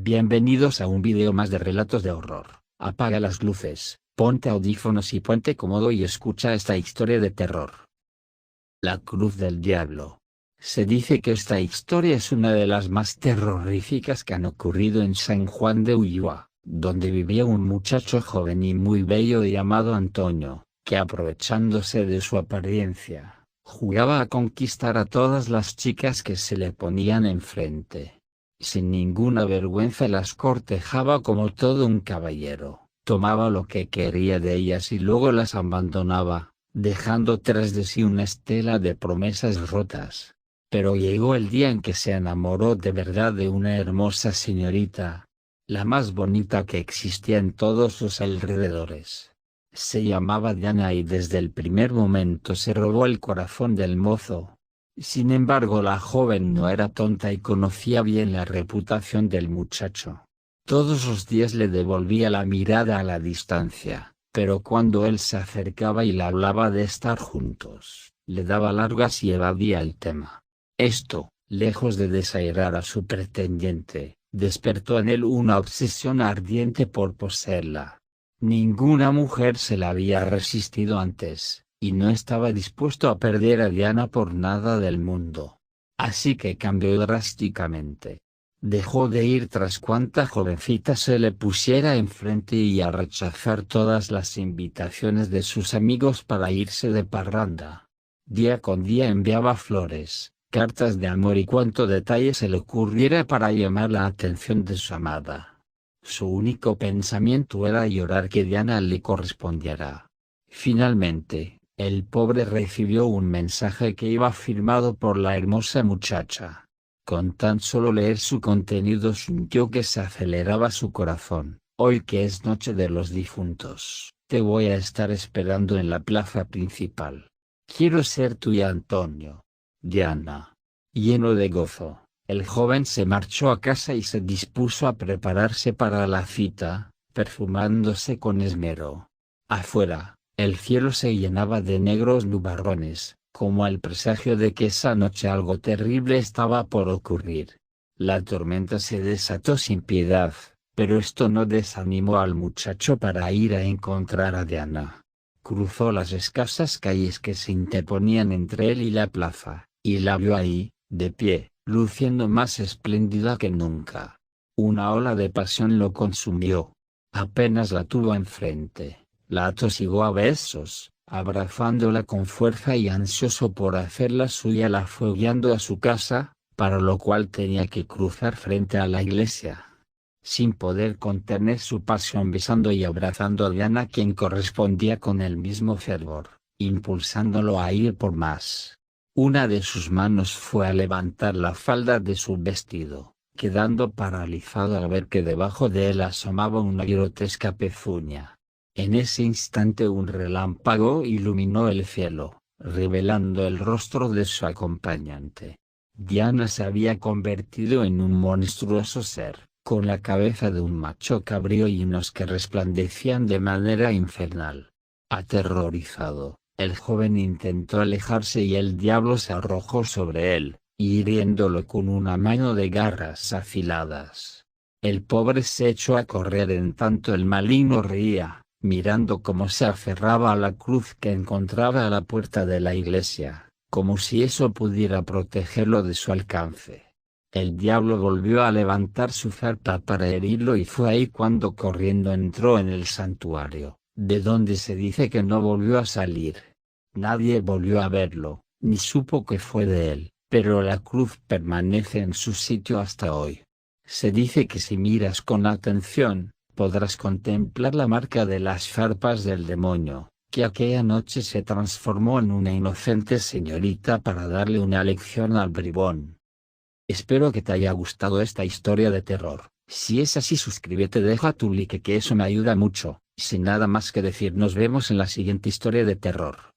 Bienvenidos a un video más de relatos de horror. Apaga las luces, ponte audífonos y ponte cómodo y escucha esta historia de terror. La Cruz del Diablo. Se dice que esta historia es una de las más terroríficas que han ocurrido en San Juan de Ulloa, donde vivía un muchacho joven y muy bello llamado Antonio, que aprovechándose de su apariencia, jugaba a conquistar a todas las chicas que se le ponían enfrente. Sin ninguna vergüenza las cortejaba como todo un caballero, tomaba lo que quería de ellas y luego las abandonaba, dejando tras de sí una estela de promesas rotas. Pero llegó el día en que se enamoró de verdad de una hermosa señorita, la más bonita que existía en todos los alrededores. Se llamaba Diana y desde el primer momento se robó el corazón del mozo. Sin embargo, la joven no era tonta y conocía bien la reputación del muchacho. Todos los días le devolvía la mirada a la distancia, pero cuando él se acercaba y le hablaba de estar juntos, le daba largas y evadía el tema. Esto, lejos de desairar a su pretendiente, despertó en él una obsesión ardiente por poseerla. Ninguna mujer se la había resistido antes, y no estaba dispuesto a perder a Diana por nada del mundo. Así que cambió drásticamente. Dejó de ir tras cuanta jovencita se le pusiera enfrente y a rechazar todas las invitaciones de sus amigos para irse de parranda. Día con día enviaba flores, cartas de amor y cuanto detalle se le ocurriera para llamar la atención de su amada. Su único pensamiento era llorar que Diana le correspondiera. Finalmente, el pobre recibió un mensaje que iba firmado por la hermosa muchacha. Con tan solo leer su contenido sintió que se aceleraba su corazón. Hoy que es noche de los difuntos, te voy a estar esperando en la plaza principal. Quiero ser tuya, Antonio. Diana. Lleno de gozo, el joven se marchó a casa y se dispuso a prepararse para la cita, perfumándose con esmero. Afuera, el cielo se llenaba de negros nubarrones, como el presagio de que esa noche algo terrible estaba por ocurrir. La tormenta se desató sin piedad, pero esto no desanimó al muchacho para ir a encontrar a Diana. Cruzó las escasas calles que se interponían entre él y la plaza, y la vio ahí, de pie, luciendo más espléndida que nunca. Una ola de pasión lo consumió. Apenas la tuvo enfrente, la atosigó a besos, abrazándola con fuerza y ansioso por hacerla suya la fue guiando a su casa, para lo cual tenía que cruzar frente a la iglesia. Sin poder contener su pasión besando y abrazando a Diana, quien correspondía con el mismo fervor, impulsándolo a ir por más. Una de sus manos fue a levantar la falda de su vestido, quedando paralizado al ver que debajo de él asomaba una grotesca pezuña. En ese instante un relámpago iluminó el cielo, revelando el rostro de su acompañante. Diana se había convertido en un monstruoso ser, con la cabeza de un macho cabrío y unos que resplandecían de manera infernal. Aterrorizado, el joven intentó alejarse y el diablo se arrojó sobre él, hiriéndolo con una mano de garras afiladas. El pobre se echó a correr en tanto el maligno reía, mirando cómo se aferraba a la cruz que encontraba a la puerta de la iglesia, como si eso pudiera protegerlo de su alcance. El diablo volvió a levantar su zarpa para herirlo y fue ahí cuando corriendo entró en el santuario, de donde se dice que no volvió a salir. Nadie volvió a verlo, ni supo qué fue de él, pero la cruz permanece en su sitio hasta hoy. Se dice que si miras con atención, podrás contemplar la marca de las zarpas del demonio, que aquella noche se transformó en una inocente señorita para darle una lección al bribón. Espero que te haya gustado esta historia de terror. Si es así, suscríbete, deja tu like, que eso me ayuda mucho. Sin nada más que decir, nos vemos en la siguiente historia de terror.